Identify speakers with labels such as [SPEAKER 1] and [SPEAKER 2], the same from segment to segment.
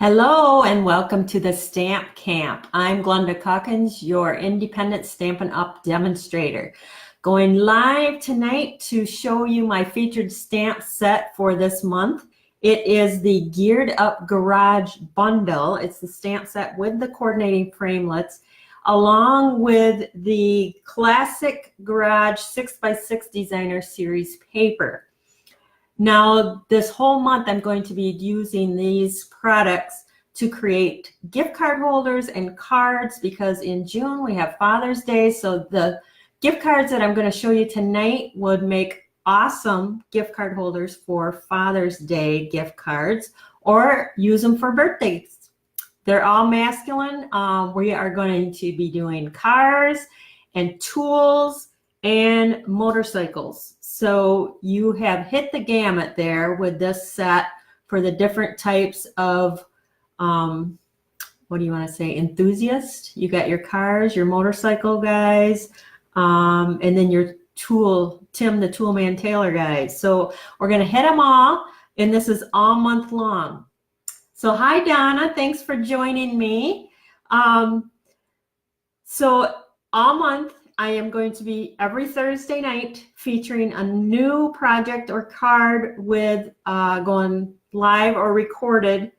[SPEAKER 1] Hello and welcome to the Stamp Camp. I'm Glenda Calkins, your independent Stampin' Up! Demonstrator. Going live tonight to show you my featured stamp set for this month. It is the Geared Up Garage Bundle. It's the stamp set with the coordinating framelits, along with the Classic Garage 6x6 Designer Series paper. Now, this whole month, I'm going to be using these products to create gift card holders and cards because in June we have Father's Day. So the gift cards that I'm going to show you tonight would make awesome gift card holders for Father's Day gift cards, or use them for birthdays. They're all masculine. We are going to be doing cars and tools and motorcycles. So you have hit the gamut there with this set for the different types of, what do you want to say, enthusiast. You got your cars, your motorcycle guys, and then your tool, Tim the Toolman Taylor guys. So we're going to hit them all, and this is all month long. So hi, Donna. Thanks for joining me. So all month, I am going to be every Thursday night featuring a new project or card with going live or recorded.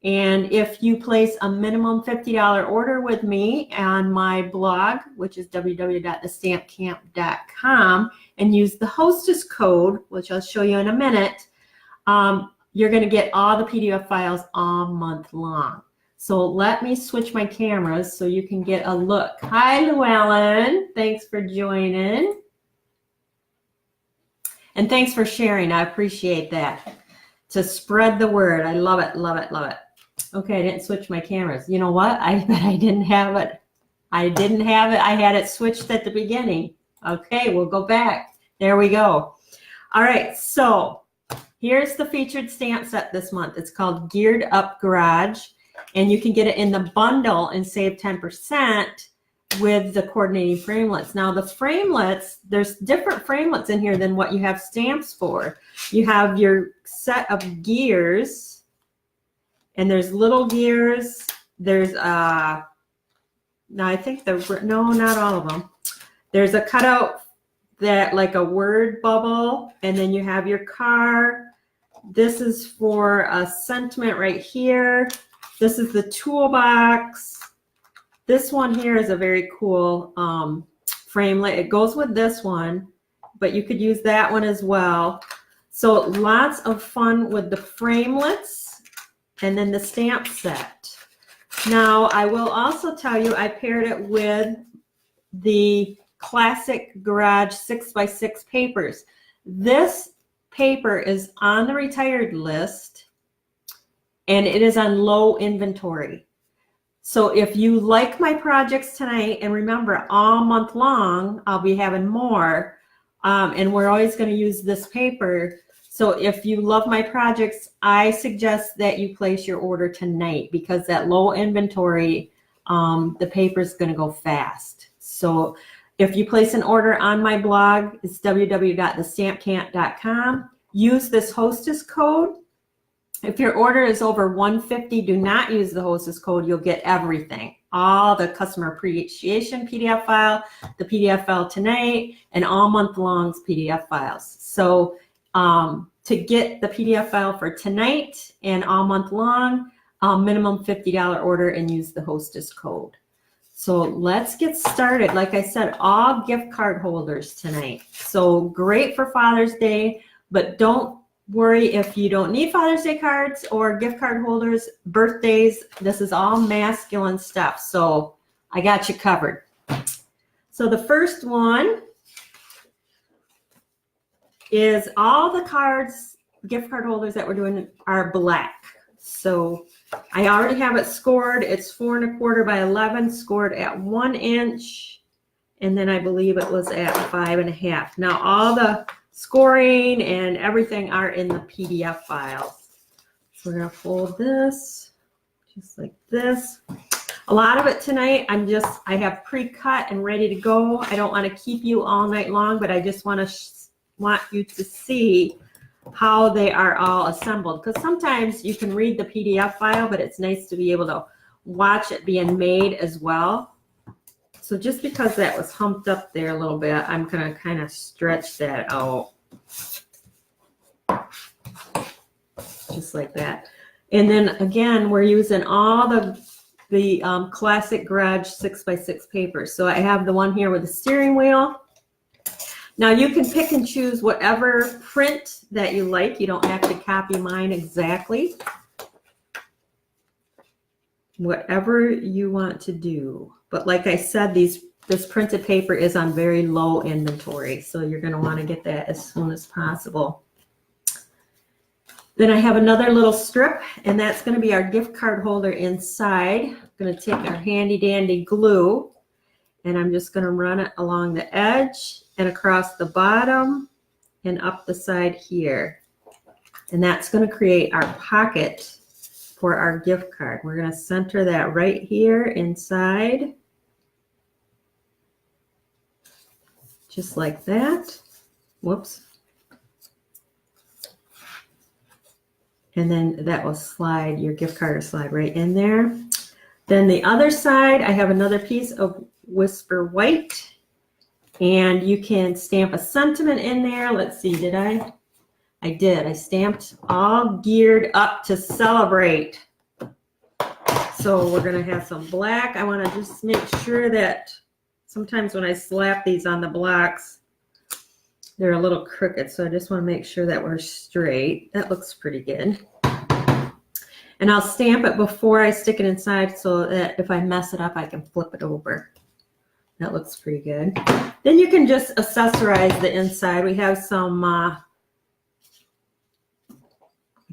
[SPEAKER 1] And if you place a minimum $50 order with me on my blog, which is www.thestampcamp.com, and use the hostess code, which I'll show you in a minute, you're going to get all the PDF files all month long. So let me switch my cameras so you can get a look. Hi, Llewellyn. Thanks for joining. And thanks for sharing. I appreciate that. To spread the word. I love it, love it, love it. Okay, I didn't switch my cameras. You know what? I bet I didn't have it. I didn't have it. I had it switched at the beginning. Okay, we'll go back. There we go. All right, so here's the featured stamp set this month. It's called Geared Up Garage. And you can get it in the bundle and save 10% with the coordinating framelits. Now the framelits, there's different framelits in here than what you have stamps for. You have your set of gears, and there's little gears. There's now I think no, not all of them. There's a cutout that like a word bubble, and then you have your car. This is for a sentiment right here. This is the toolbox. This one here is a very cool framelit. It goes with this one, but you could use that one as well. So lots of fun with the framelits and then the stamp set. Now I will also tell you I paired it with the Classic Garage 6x6 papers. This paper is on the retired list, and it is on low inventory. So if you like my projects tonight, and remember all month long, I'll be having more, and we're always going to use this paper. So if you love my projects, I suggest that you place your order tonight because that low inventory, the paper is going to go fast. So if you place an order on my blog, it's www.thestampcamp.com. Use this hostess code. If your order is over $150, do not use the hostess code. You'll get everything. All the customer appreciation PDF file, the PDF file tonight, and all month long's PDF files. So to get the PDF file for tonight and all month long, minimum $50 order and use the hostess code. So let's get started. Like I said, all gift card holders tonight. So great for Father's Day, but don't worry if you don't need Father's Day cards or gift card holders, birthdays. This is all masculine stuff. So I got you covered. So the first one is all the cards, gift card holders that we're doing are black. So I already have it scored. It's 4 1/4 by 11, scored at 1 inch. And then I believe it was at 5 1/2. Now all the scoring and everything are in the PDF files. So we're going to fold this just like this. A lot of it tonight, I have pre-cut and ready to go. I don't want to keep you all night long, but I just want you to see how they are all assembled, because sometimes you can read the PDF file, but it's nice to be able to watch it being made as well. So just because that was humped up there a little bit, I'm going to kind of stretch that out. Just like that. And then again, we're using all the classic garage 6x6 papers. So I have the one here with the steering wheel. Now you can pick and choose whatever print that you like. You don't have to copy mine exactly. Whatever you want to do. But like I said, this printed paper is on very low inventory. So you're going to want to get that as soon as possible. Then I have another little strip, and that's going to be our gift card holder inside. I'm going to take our handy dandy glue, and I'm just going to run it along the edge and across the bottom and up the side here. And that's going to create our pocket for our gift card. We're going to center that right here inside. Just like that. Whoops. And then that will slide, your gift card will slide right in there. Then the other side, I have another piece of Whisper White. And you can stamp a sentiment in there. Let's see, did I? I did. I stamped all geared up to celebrate. So we're going to have some black. I want to just make sure that sometimes when I slap these on the blocks, they're a little crooked, so I just want to make sure that we're straight. That looks pretty good. And I'll stamp it before I stick it inside so that if I mess it up, I can flip it over. That looks pretty good. Then you can just accessorize the inside. We have some, I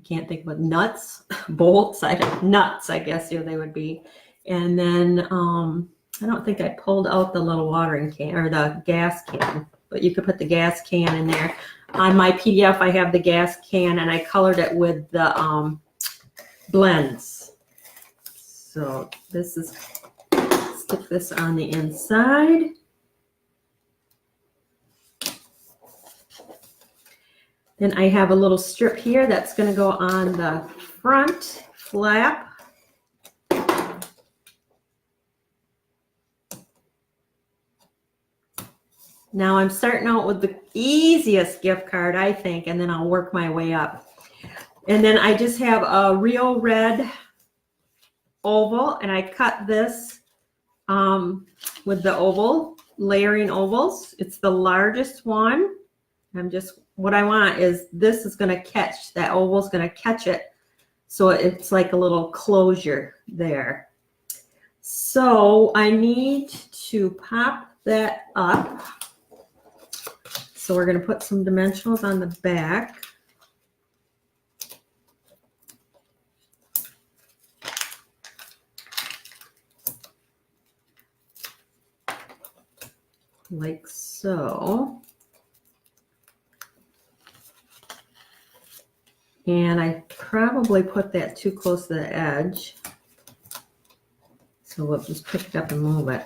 [SPEAKER 1] can't think of nuts, bolts, nuts, I guess they would be. And then I don't think I pulled out the little watering can or the gas can. But you could put the gas can in there. On my PDF, I have the gas can, and I colored it with the blends. So this is, stick this on the inside. Then I have a little strip here that's going to go on the front flap. Now I'm starting out with the easiest gift card, I think, and then I'll work my way up. And then I just have a real red oval, and I cut this with the oval, layering ovals. It's the largest one. What I want is this is going to catch, that oval's going to catch it. So it's like a little closure there. So I need to pop that up. So we're going to put some dimensionals on the back. Like so. And I probably put that too close to the edge. So we'll just pick it up and move it.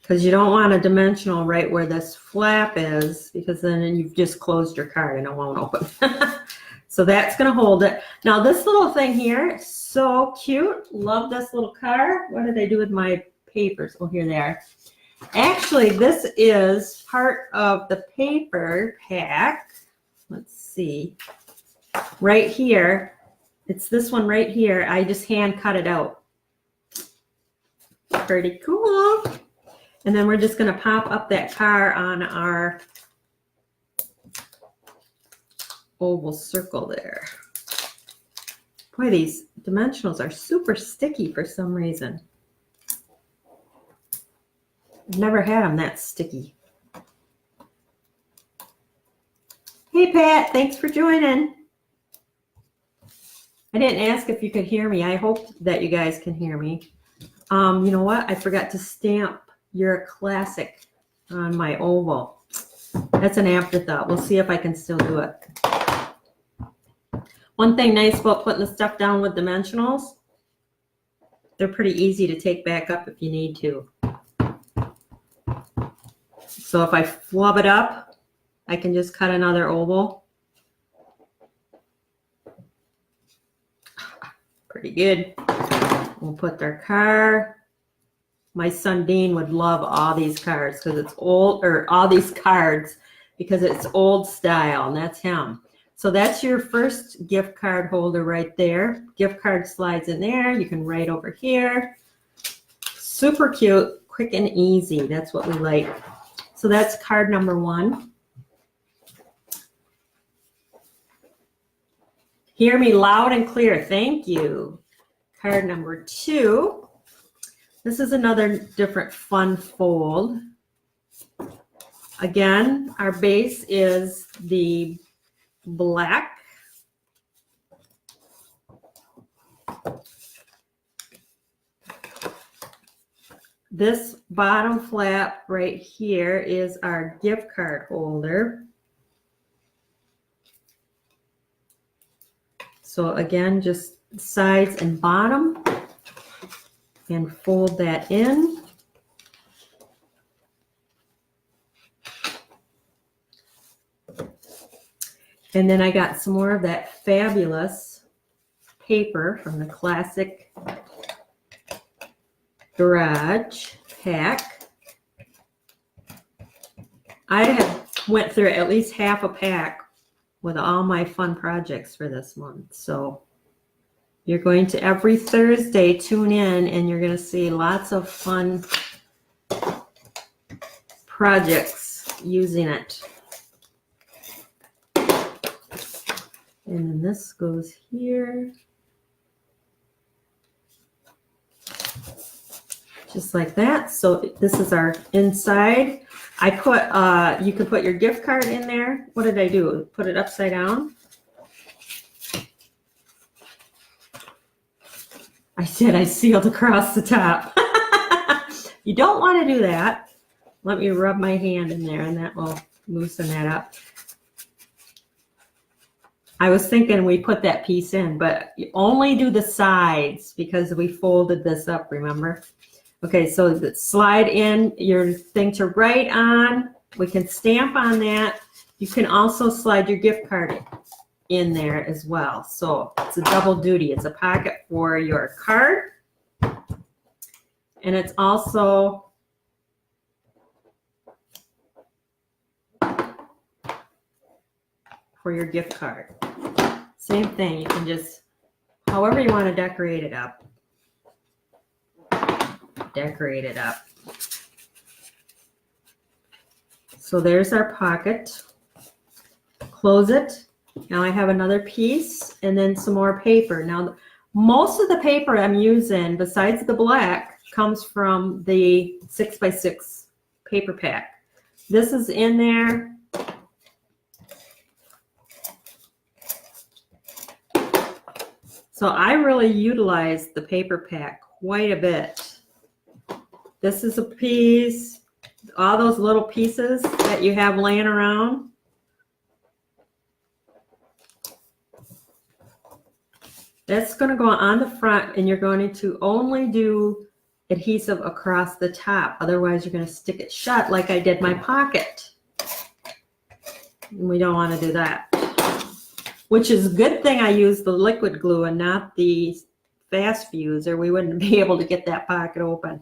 [SPEAKER 1] Because you don't want a dimensional right where this flap is, because then you've just closed your card and it won't open. So that's going to hold it. Now this little thing here, so cute. Love this little card. What did I do with my papers? Oh, here they are. Actually, this is part of the paper pack. Let's see. Right here. It's this one right here. I just hand cut it out. Pretty cool. And then we're just going to pop up that car on our oval circle there. Boy, these dimensionals are super sticky for some reason. I've never had them that sticky. Hey, Pat, thanks for joining. I didn't ask if you could hear me. I hope that you guys can hear me. You know what? I forgot to stamp your classic on my oval. That's an afterthought. We'll see if I can still do it. One thing nice about putting the stuff down with dimensionals, they're pretty easy to take back up if you need to. So if I flub it up, I can just cut another oval. Pretty good. We'll put their car. My son Dean would love all these cards because it's old, or all these cards because it's old style, and that's him. So that's your first gift card holder right there. Gift card slides in there. You can write over here. Super cute, quick and easy. That's what we like. So that's card number 1. Hear me loud and clear. Thank you. Card number 2. This is another different fun fold. Again, our base is the black. This bottom flap right here is our gift card holder. So again, just sides and bottom, and fold that in. And then I got some more of that fabulous paper from the Classic Garage pack. I have went through at least half a pack with all my fun projects for this month. So you're going to every Thursday tune in, and you're going to see lots of fun projects using it. And then this goes here. Just like that. So this is our inside. I put, you can put your gift card in there. What did I do? Put it upside down? I said I sealed across the top. You don't want to do that. Let me rub my hand in there, and that will loosen that up. I was thinking we put that piece in, but you only do the sides because we folded this up, remember? Okay, so slide in your thing to write on. We can stamp on that. You can also slide your gift card in there as well. So it's a double duty. It's a pocket for your card, and it's also for your gift card. Same thing. You can just, however you want to decorate it up. Decorate it up. So there's our pocket. Close it. Now I have another piece and then some more paper. Now most of the paper I'm using, besides the black, comes from the 6x6 paper pack. This is in there. So I really utilize the paper pack quite a bit. This is a piece, all those little pieces that you have laying around. That's going to go on the front, and you're going to only do adhesive across the top. Otherwise, you're going to stick it shut like I did my pocket. And we don't want to do that. Which is a good thing I used the liquid glue and not the fast fuse, or we wouldn't be able to get that pocket open.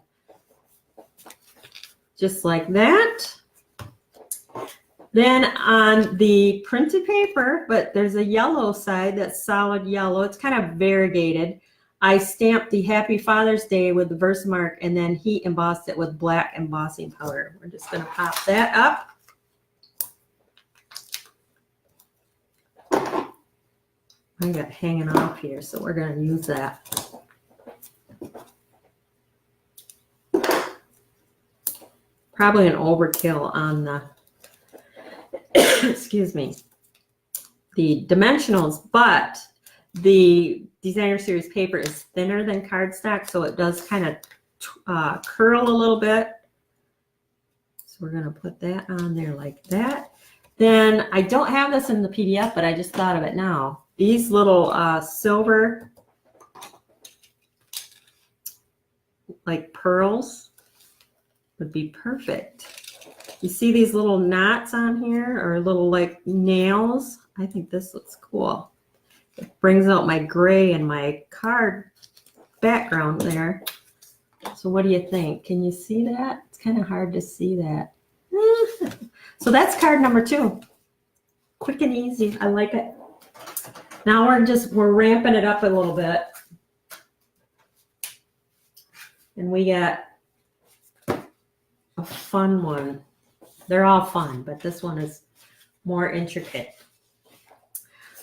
[SPEAKER 1] Just like that. Then on the printed paper, but there's a yellow side that's solid yellow. It's kind of variegated. I stamped the Happy Father's Day with the Versamark, and then he embossed it with black embossing powder. We're just going to pop that up. I got hanging off here, so we're going to use that. Probably an overkill on the, excuse me, the dimensionals, but the Designer Series paper is thinner than cardstock, so it does kind of curl a little bit. So we're going to put that on there like that. Then I don't have this in the PDF, but I just thought of it now. These little silver, like pearls, would be perfect. You see these little knots on here, or little like nails? I think this looks cool. It brings out my gray and my card background there. So what do you think? Can you see that? It's kind of hard to see that. So that's card number 2. Quick and easy. I like it. Now we're ramping it up a little bit. And we got a fun one. They're all fun, but this one is more intricate.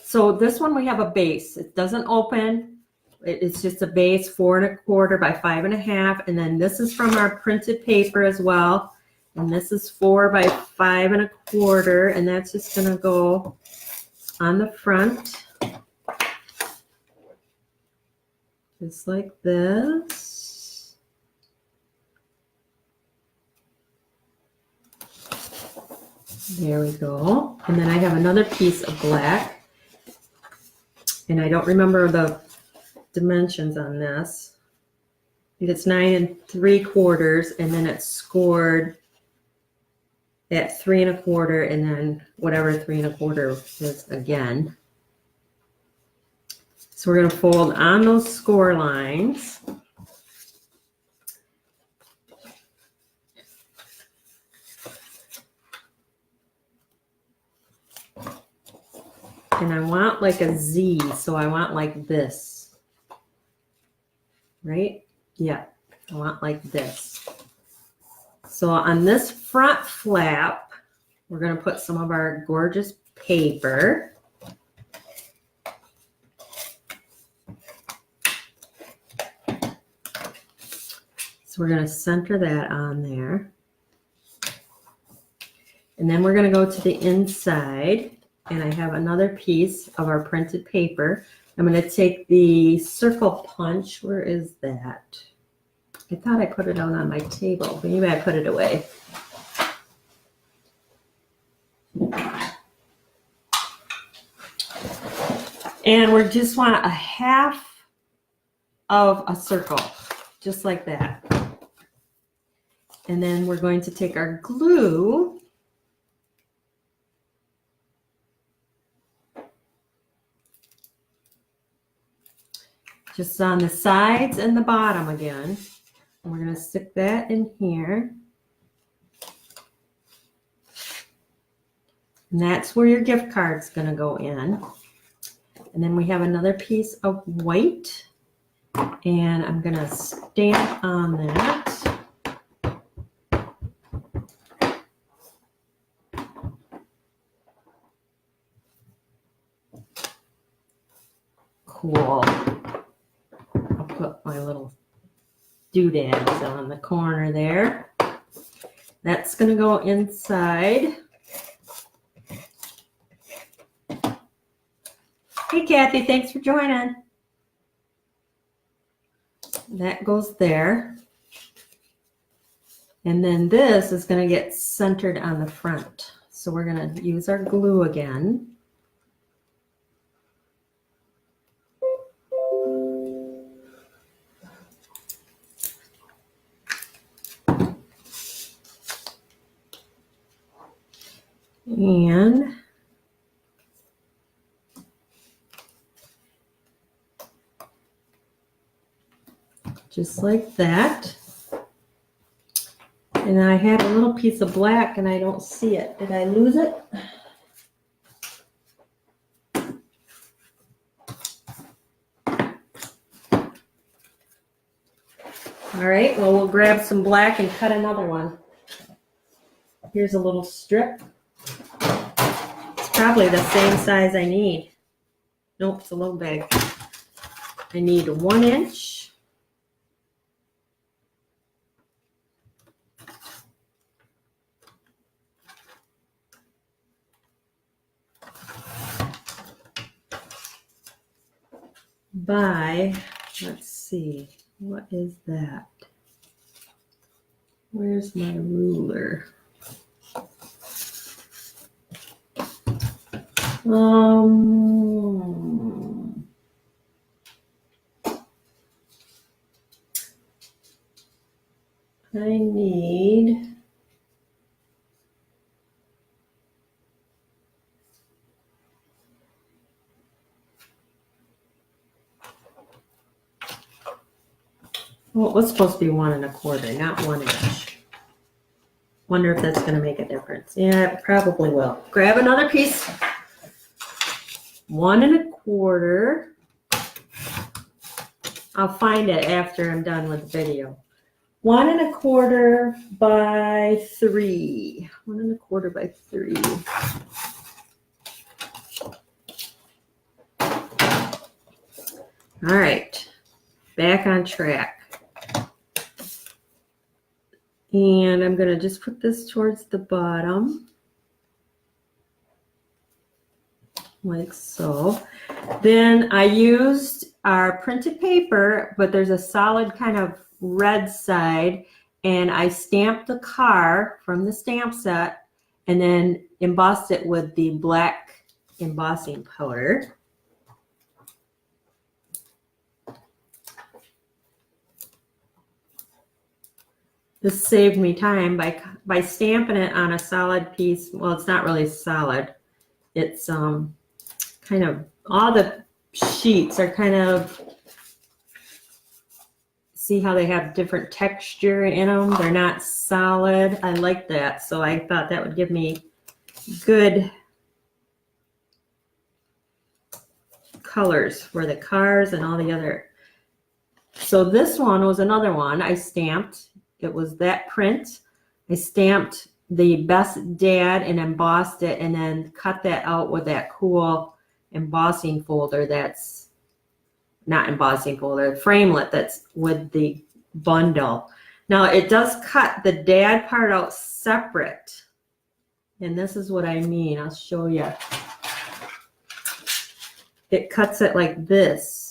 [SPEAKER 1] So this one we have a base. It doesn't open. It's just a base 4 1/4 by 5 1/2. And then this is from our printed paper as well. And this is 4 by 5 1/4. And that's just going to go on the front. Just like this. There we go. And then I have another piece of black. And I don't remember the dimensions on this. It's 9 3/4, and then it's scored at 3 1/4, and then whatever 3 1/4 is again. So we're going to fold on those score lines. And I want like a Z, so I want like this. Right? Yeah, I want like this. So on this front flap, we're going to put some of our gorgeous paper. So we're going to center that on there. And then we're going to go to the inside. And I have another piece of our printed paper. I'm going to take the circle punch. Where is that? I thought I put it out on my table. Maybe I put it away. And we just want a half of a circle, just like that. And then we're going to take our glue. Just on the sides and the bottom again. And we're going to stick that in here. And that's where your gift card's going to go in. And then we have another piece of white. And I'm going to stamp on that. Cool. I'll put my little doodads on the corner there. That's going to go inside. Hey, Kathy, thanks for joining. That goes there. And then this is going to get centered on the front. So we're going to use our glue again. And just like that. And I had a little piece of black and I don't see it. Did I lose it? All right, well, we'll grab some black and cut another one. Here's a little strip. It's probably the same size I need. Nope, it's a little big. I need 1 inch. By, let's see, what is that? Where's my ruler? I need Well, it was supposed to be 1 1/4, not 1 inch. Wonder if that's going to make a difference. Yeah, it probably will. Grab another piece. 1 1/4. I'll find it after I'm done with the video. 1 1/4 by 3. 1 1/4 by 3. All right, back on track. And I'm going to just put this towards the bottom, like so. Then I used our printed paper, but there's a solid kind of red side, and I stamped the car from the stamp set and then embossed it with the black embossing powder. This saved me time by stamping it on a solid piece. Well, it's not really solid. It's kind of, all the sheets are kind of, see how they have different texture in them? They're not solid. I like that. So I thought that would give me good colors for the cars and all the other. So this one was another one I stamped. It was that print. I stamped the Best Dad and embossed it, and then cut that out with that cool embossing folder. That's not embossing folder, framelit that's with the bundle. Now it does cut the dad part out separate. And this is what I mean. I'll show you. It cuts it like this.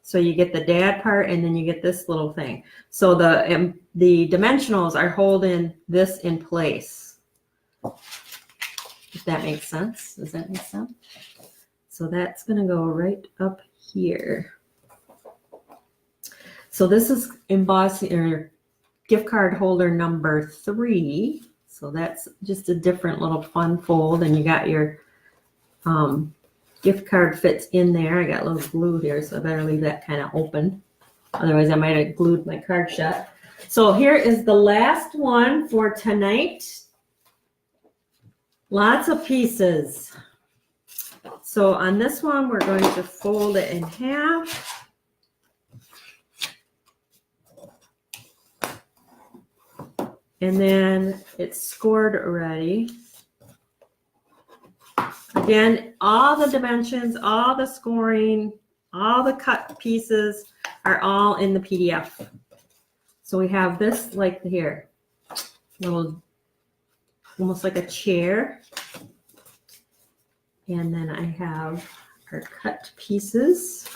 [SPEAKER 1] So you get the dad part and then you get this little thing. So the dimensionals are holding this in place. If that makes sense. Does that make sense? So that's going to go right up here. So this is embossing or gift card holder number 3. So that's just a different little fun fold, and you got your gift card fits in there. I got a little glue here, so I better leave that kind of open. Otherwise, I might have glued my card shut. So here is the last one for tonight. Lots of pieces. So on this one, we're going to fold it in half. And then it's scored already. Again, all the dimensions, all the scoring, all the cut pieces are all in the PDF. So we have this like here, little, almost like a chair. And then I have our cut pieces.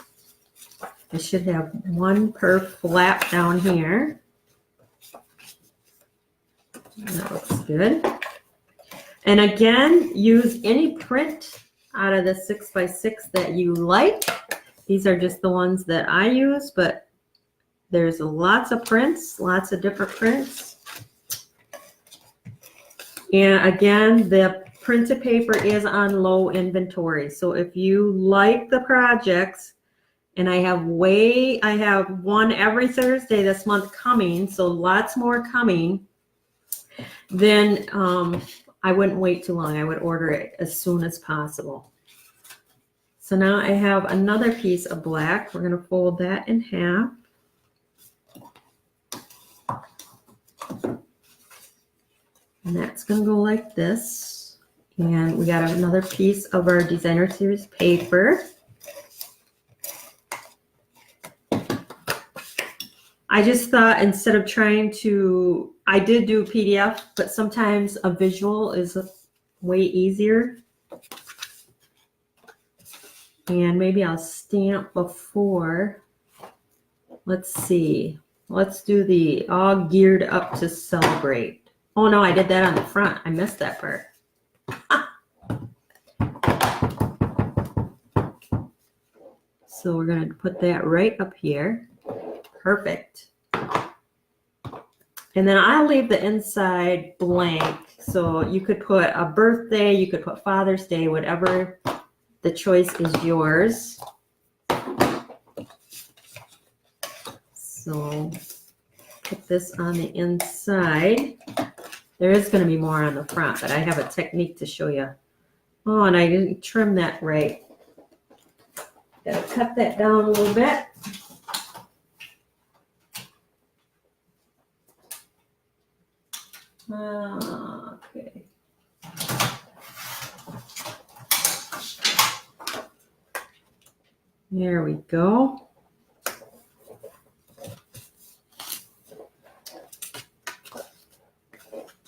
[SPEAKER 1] I should have one per flap down here. That looks good. And again, use any print out of the 6x6 that you like. These are just the ones that I use, but there's lots of prints, lots of different prints. And again, the printed paper is on low inventory. So if you like the projects, and I have one every Thursday this month coming, so lots more coming, then I wouldn't wait too long. I would order it as soon as possible. So now I have another piece of black. We're going to fold that in half. And that's going to go like this. And we got another piece of our Designer Series paper. I just thought instead of trying to, I did do PDF, but sometimes a visual is way easier. And maybe I'll stamp before. Let's see. Let's do the all geared up to celebrate. Oh no, I did that on the front. I missed that part. So we're going to put that right up here. Perfect. And then I'll leave the inside blank. So you could put a birthday, you could put Father's Day, whatever the choice is yours. So put this on the inside. There is going to be more on the front, but I have a technique to show you. Oh, and I didn't trim that right. Gotta cut that down a little bit. Okay. There we go.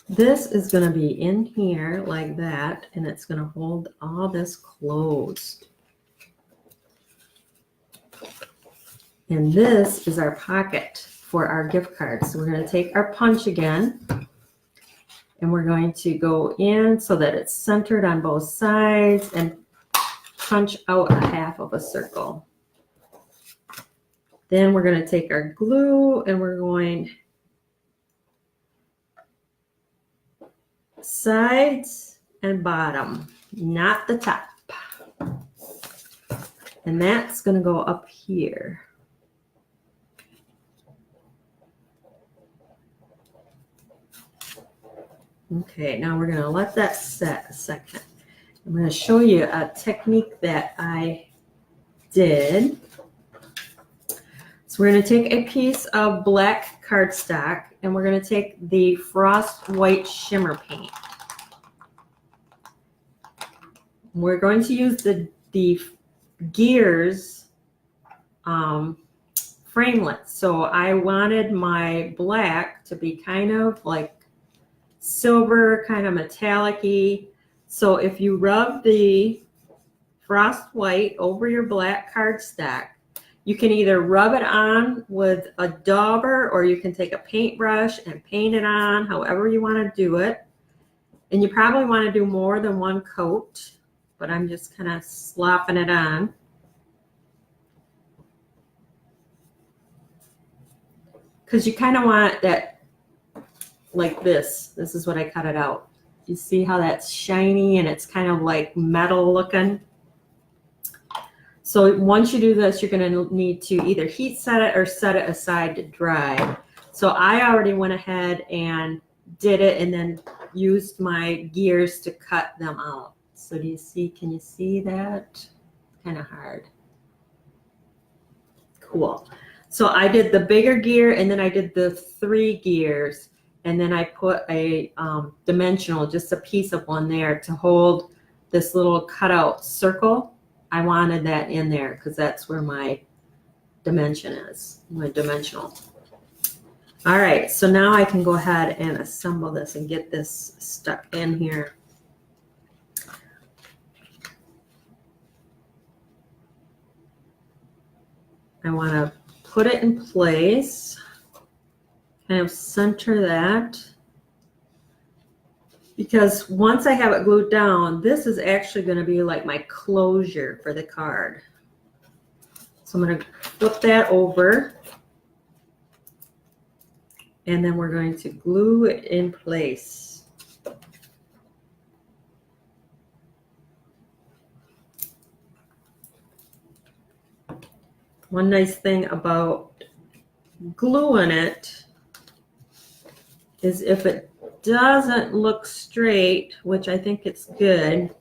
[SPEAKER 1] This is going to be in here like that, and it's going to hold all this closed. And this is our pocket for our gift card. So we're going to take our punch again, and we're going to go in so that it's centered on both sides and punch out a half of a circle. Then we're going to take our glue and we're going sides and bottom, not the top. And that's going to go up here. Okay, now we're going to let that set a second. I'm going to show you a technique that I did. So we're going to take a piece of black cardstock and we're going to take the Frost White Shimmer Paint. We're going to use the gears framelits. So I wanted my black to be kind of like silver, kind of metallic-y. So if you rub the Frost White over your black cardstock, you can either rub it on with a dauber or you can take a paintbrush and paint it on, however you want to do it. And you probably want to do more than one coat, but I'm just kind of slopping it on. Because you kind of want that like this. This is what I cut it out. You see how that's shiny and it's kind of like metal looking. So once you do this, you're going to need to either heat set it or set it aside to dry. So I already went ahead and did it and then used my gears to cut them out. So do you see, can you see that? Kind of hard. Cool. So I did the bigger gear and then I did the 3 gears and then I put a dimensional, just a piece of one there to hold this little cutout circle. I wanted that in there because that's where my dimension is, my dimensional. All right, so now I can go ahead and assemble this and get this stuck in here. I want to put it in place, kind of center that. Because once I have it glued down, this is actually going to be like my closure for the card. So I'm going to flip that over. And then we're going to glue it in place. One nice thing about gluing it is if it doesn't look straight, which I think it's good,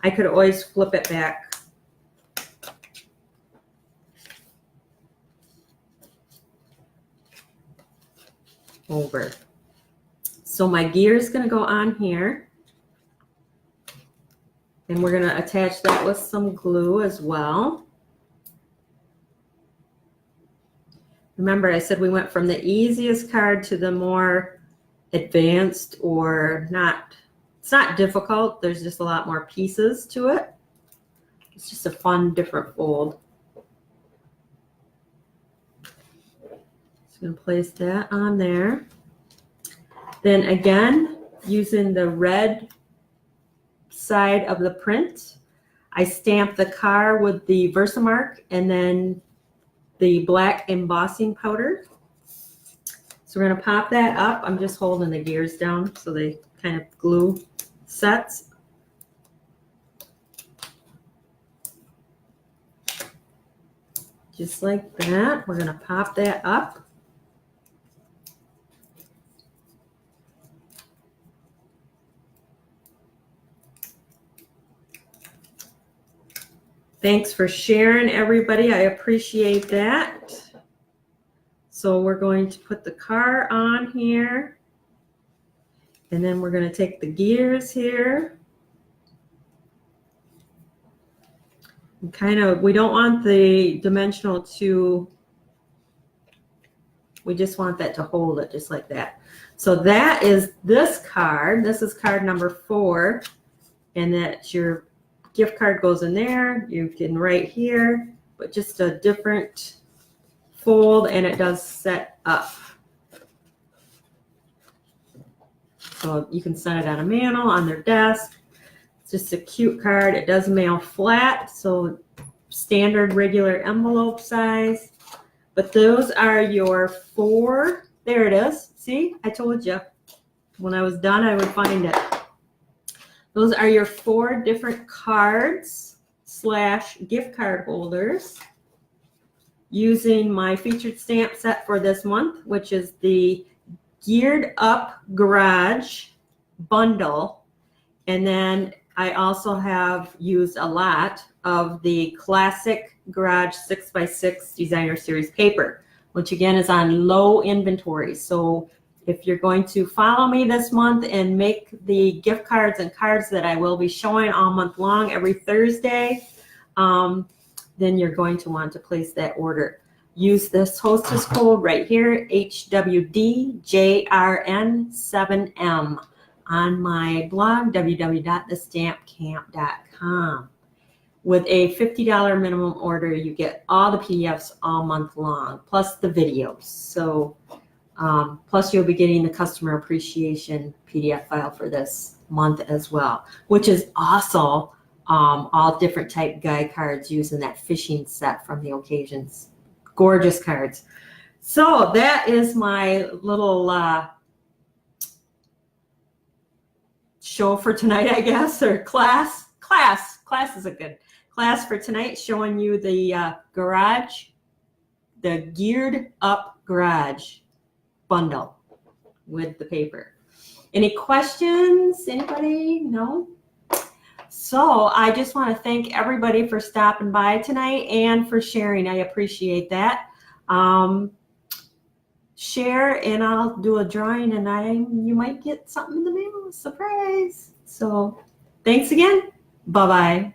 [SPEAKER 1] I could always flip it back. Over. So my gear is going to go on here. And we're going to attach that with some glue as well. Remember, I said we went from the easiest card to the more advanced, or not. It's not difficult. There's just a lot more pieces to it. It's just a fun, different fold. Just going to place that on there. Then again, using the red side of the print, I stamped the car with the Versamark and then the black embossing powder. So we're going to pop that up. I'm just holding the gears down so they kind of glue sets. Just like that. We're going to pop that up. Thanks for sharing, everybody. I appreciate that. So we're going to put the car on here. And then we're going to take the gears here. And kind of, we don't want the dimensional to, we just want that to hold it just like that. So that is this card. This is card number 4. And that's your gift card goes in there. You can write here, but just a different fold, and it does set up. So you can set it on a mantle, on their desk. It's just a cute card. It does mail flat, so standard regular envelope size. But those are your 4. There it is. See, I told you. When I was done, I would find it. Those are your 4 different cards / gift card holders using my featured stamp set for this month, which is the Geared Up Garage bundle. And then I also have used a lot of the Classic Garage 6x6 Designer Series paper, which again is on low inventory. So if you're going to follow me this month and make the gift cards and cards that I will be showing all month long every Thursday, then you're going to want to place that order. Use this hostess code right here, HWDJRN7M, on my blog, www.thestampcamp.com. With a $50 minimum order, you get all the PDFs all month long, plus the videos. So, plus you'll be getting the customer appreciation PDF file for this month as well, which is also all different type guide cards using that fishing set from the occasions. Gorgeous cards. So that is my little show for tonight, I guess, or class. Class is a good class for tonight, showing you the garage, the Geared Up Garage bundle with the paper. Any questions? Anybody? No? So I just want to thank everybody for stopping by tonight and for sharing. I appreciate that. Share and I'll do a drawing, and you might get something in the mail, surprise. So thanks again. Bye-bye.